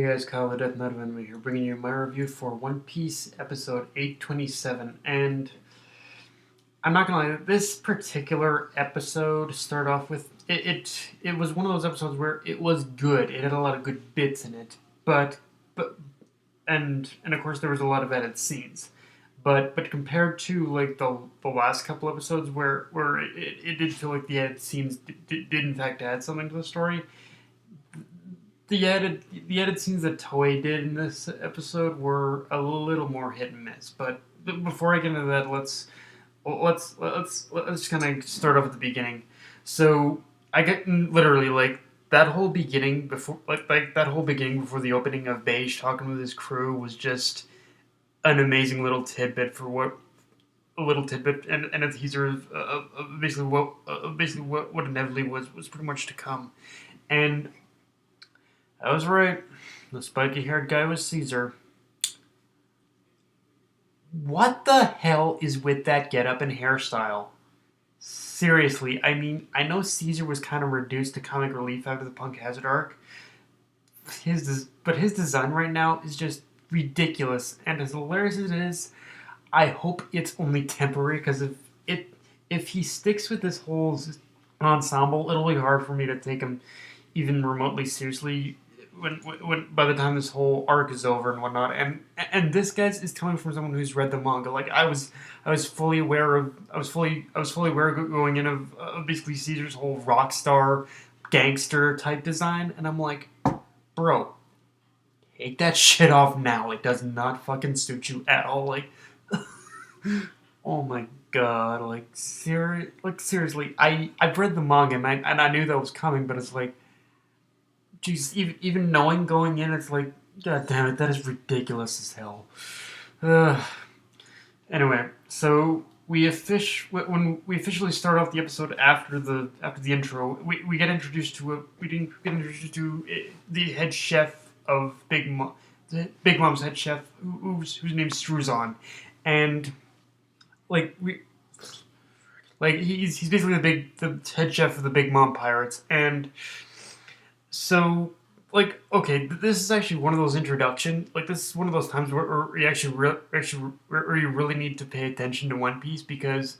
Hey guys, Kyle the Death Knight of Anime here, bringing you my review for One Piece episode 827. And I'm not gonna lie, this particular episode started off with it was one of those episodes where it was good. It had a lot of good bits in it, but and of course there was a lot of edited scenes. But compared to like the last couple episodes where it did feel like the edited scenes did in fact add something to the story, the edit scenes that Toei did in this episode were a little more hit and miss. But before I get into that, let's kind of start off at the beginning. So I get literally like that whole beginning before like that whole beginning before the opening of Beige talking with his crew was just an amazing little tidbit for what a little tidbit and a teaser of basically what inevitably was pretty much to come. And I was right. The spiky-haired guy was Caesar. What the hell is with that getup and hairstyle? Seriously, I mean, I know Caesar was kind of reduced to comic relief after the Punk Hazard arc. But his design right now is just ridiculous, and as hilarious as it is, I hope it's only temporary. Because if he sticks with this whole ensemble, it'll be hard for me to take him even remotely seriously when by the time this whole arc is over and whatnot. And this guys is coming from someone who's read the manga. Like I was fully aware of going in of basically Caesar's whole rock star gangster type design, and I'm like, bro, take that shit off now. It does not fucking suit you at all. Like, oh my god, seriously, I've read the manga and I knew that was coming, but it's like, geez, even knowing going in, it's like, god damn it, that is ridiculous as hell. Anyway, so when we officially start off the episode after the intro, we get introduced to the head chef of Big Mom's head chef, whose name's Struzan, and like he's basically the head chef of the Big Mom Pirates. And so, like, okay, this is actually one of those this is one of those times where you where you really need to pay attention to One Piece, because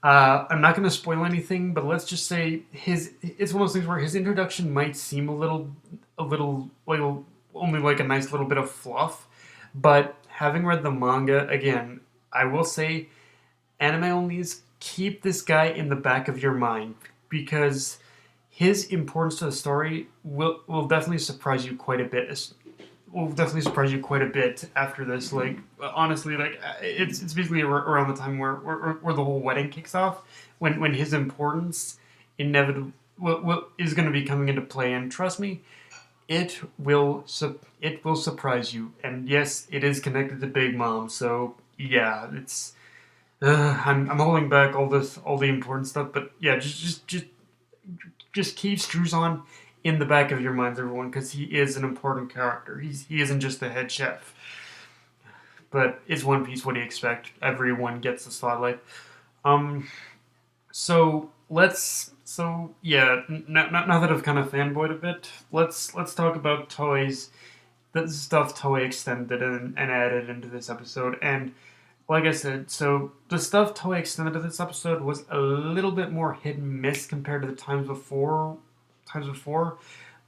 I'm not going to spoil anything, but let's just say it's one of those things where his introduction might seem a little like only like a nice little bit of fluff, but having read the manga again, I will say, anime onlys, keep this guy in the back of your mind, because his importance to the story will definitely surprise you quite a bit. Will definitely surprise you quite a bit after this. Like, honestly, like it's basically around the time where the whole wedding kicks off, when his importance inevitably is going to be coming into play. And trust me, it will surprise you. And yes, it is connected to Big Mom. So yeah, it's I'm holding back all the important stuff, but yeah, just keep Struzan in the back of your minds, everyone, because he is an important character. He isn't just the head chef. But it's One Piece. What do you expect? Everyone gets the spotlight. So yeah. Now that I've kind of fanboyed a bit, let's talk about the stuff Toei extended and added into this episode. And like I said, so the stuff Toei extended to this episode was a little bit more hit and miss compared to the times before,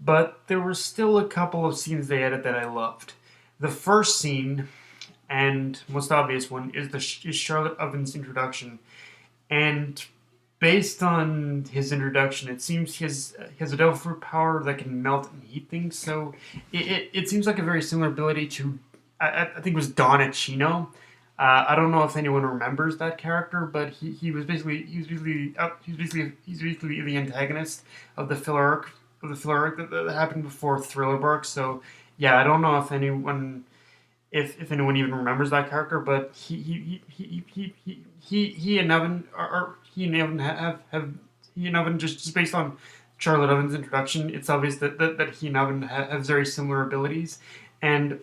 but there were still a couple of scenes they added that I loved. The first scene, and most obvious one, is Charlotte Oven's introduction. And based on his introduction, it seems he has a devil fruit power that can melt and heat things. So it seems like a very similar ability to, I think it was Don Achino. I don't know if anyone remembers that character, but he's basically the antagonist of the filler arc that happened before Thriller Bark. So yeah, I don't know if anyone even remembers that character, but he and Evan just based on Charlotte Evan's introduction, it's obvious that he and Evan have very similar abilities. And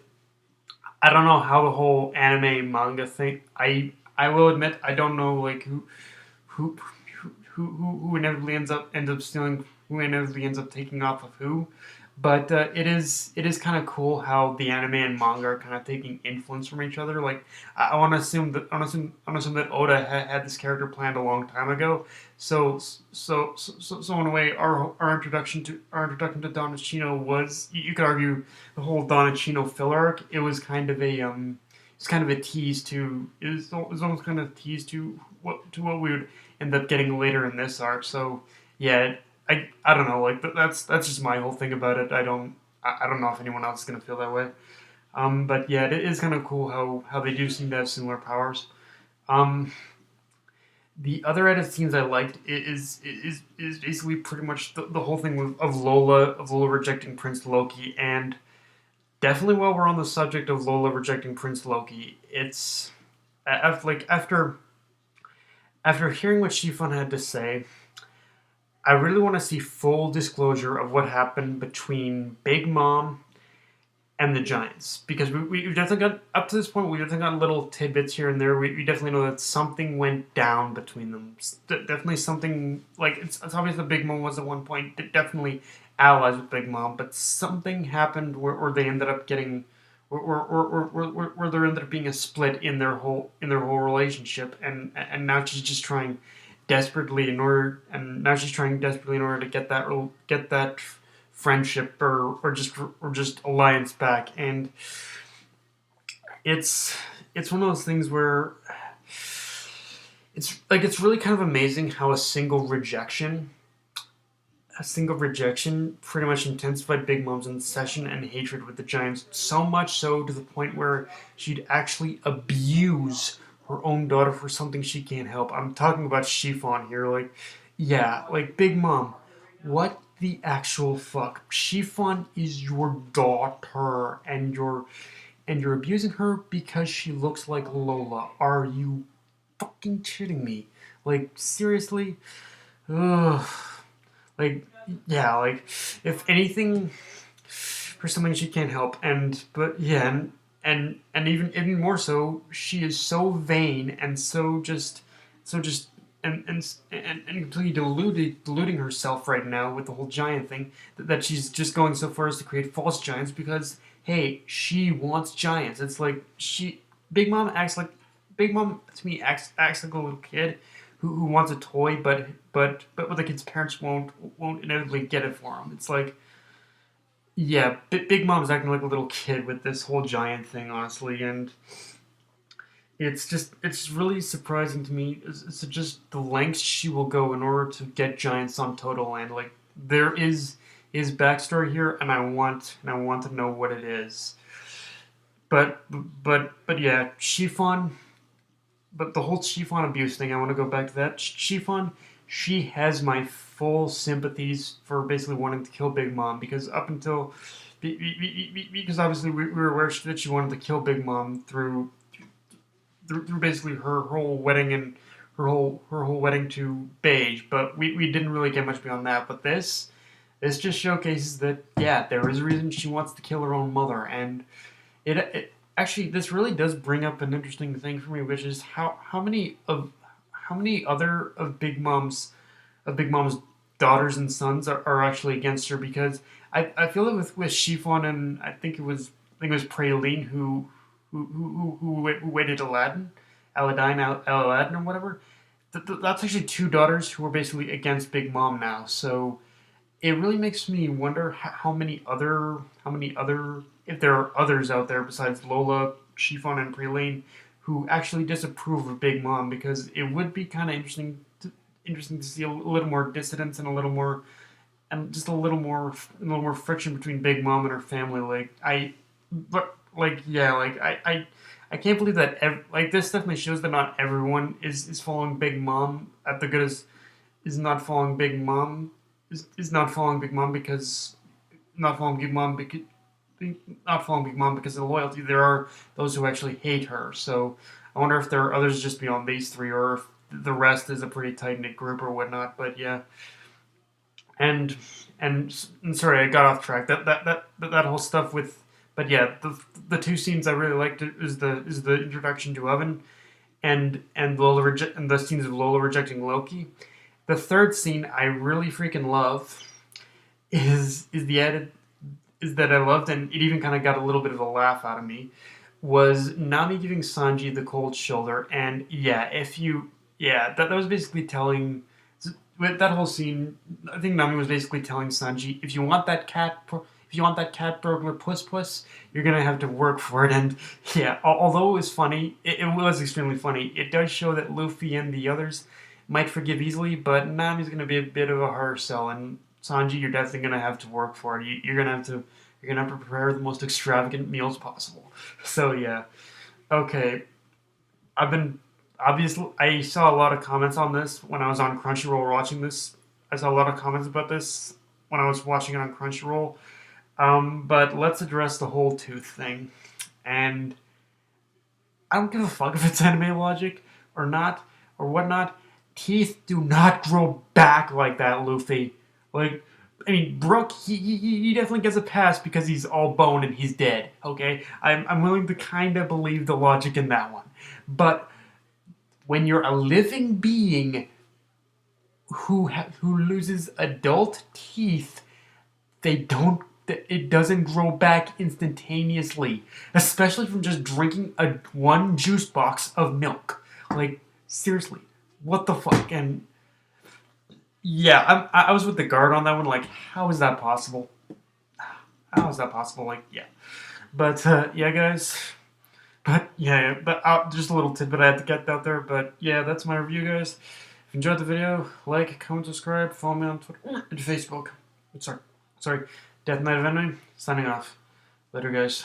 I don't know how the whole anime manga thing. I will admit I don't know like who inevitably ends up stealing, who inevitably ends up taking off of who, But it is kind of cool how the anime and manga are kind of taking influence from each other. Like I want to assume that I want to assume that Oda had this character planned a long time ago. So in a way, our introduction to Donachino was, you could argue, the whole Donachino filler arc. It was kind of a tease to, it was almost kind of a tease to what we would end up getting later in this arc. So yeah, I don't know. Like that's just my whole thing about it. I don't know if anyone else is gonna feel that way. But yeah, it is kind of cool how they do seem to have similar powers. Um, the other edit scenes I liked is basically pretty much the whole thing of Lola rejecting Prince Loki. And definitely, while we're on the subject of Lola rejecting Prince Loki, it's after hearing what Chiffon had to say, I really want to see full disclosure of what happened between Big Mom and the Giants, because we've definitely got, up to this point, we've definitely got little tidbits here and there. We definitely know that something went down between them. Definitely something, like, it's obvious that Big Mom was at one point definitely allies with Big Mom, but something happened where they ended up getting, where there ended up being a split in their whole relationship. And now she's just trying desperately in order and now she's trying desperately in order to get that friendship, or just alliance back. And it's one of those things where it's really kind of amazing how a single rejection pretty much intensified Big Mom's obsession and hatred with the Giants, so much so to the point where she'd actually abuse her own daughter for something she can't help. I'm talking about Chiffon here. Like, yeah, like, Big Mom, what the actual fuck? Chiffon is your daughter, and you're abusing her because she looks like Lola. Are you fucking kidding me? Like, seriously? Ugh. Like, yeah, like, if anything, for something she can't help. But yeah, and even more so, she is so vain and so just and completely deluding herself right now with the whole giant thing, that she's just going so far as to create false giants because, hey, she wants giants. It's like Big Mom acts like Big Mom to me acts like a little kid who wants a toy, but the kid's parents won't inevitably get it for him. It's like, yeah, Big Mom's acting like a little kid with this whole giant thing, honestly. And it's really surprising to me. It's just the lengths she will go in order to get giants on Total Land. Like, there is backstory here, and I want to know what it is. But yeah, Chiffon. But the whole Chiffon abuse thing, I want to go back to that. Chiffon, she has my full sympathies for basically wanting to kill Big Mom, because up until because obviously we were aware that she wanted to kill Big Mom through basically her whole wedding and her whole wedding to Beige, but we didn't really get much beyond that. But this just showcases that, yeah, there is a reason she wants to kill her own mother. And it actually, this really does bring up an interesting thing for me, which is how many other of Big Mom's daughters and sons are actually against her. Because I feel that with Chiffon, and I think it was Praline who waited Aladdin or whatever. That's actually two daughters who are basically against Big Mom now. So it really makes me wonder how many other, if there are others out there besides Lola, Chiffon, and Praline who actually disapprove of Big Mom, because it would be kind of interesting to see a little more dissidence and a little more, and just a little more friction between Big Mom and her family. But like, yeah, like, I can't believe that like, this definitely shows that not everyone is following Big Mom at the good as is not following Big Mom is not following Big Mom because not following Big Mom because not following Big Mom because of the loyalty. There are those who actually hate her. So I wonder if there are others just beyond these three, or if the rest is a pretty tight knit group or whatnot. But yeah, and and sorry, I got off track. That whole stuff with. But yeah, the two scenes I really liked is the introduction to Oven, and the scenes of Lola rejecting Loki. The third scene I really freaking love is is that I loved, and it even kind of got a little bit of a laugh out of me, was Nami giving Sanji the cold shoulder. And yeah, that was basically telling, with that whole scene, I think Nami was basically telling Sanji, if you want that cat burglar puss, you're gonna have to work for it. And yeah, although it was funny, it was extremely funny. It does show that Luffy and the others might forgive easily, but Nami's gonna be a bit of a harder sell, and Sanji, you're definitely gonna have to work for it. You're gonna have to prepare the most extravagant meals possible. So yeah, okay. I've been obviously I saw a lot of comments on this when I was on Crunchyroll watching this. I saw a lot of comments about this when I was watching it on Crunchyroll. But let's address the whole tooth thing. And I don't give a fuck if it's anime logic or not or whatnot. Teeth do not grow back like that, Luffy. Like, I mean, Brook, he definitely gets a pass because he's all bone and he's dead. Okay, I'm willing to kind of believe the logic in that one, but when you're a living being who loses adult teeth, they don't. It doesn't grow back instantaneously, especially from just drinking one juice box of milk. Like seriously, what the fuck? And yeah, I was with the guard on that one. Like, how is that possible? How is that possible? Like, yeah. But yeah, guys. But yeah, but just a little tidbit I had to get out there. But yeah, that's my review, guys. If you enjoyed the video, like, comment, subscribe, follow me on Twitter and Facebook. Sorry, Death Knight of Enemy. Signing off. Later, guys.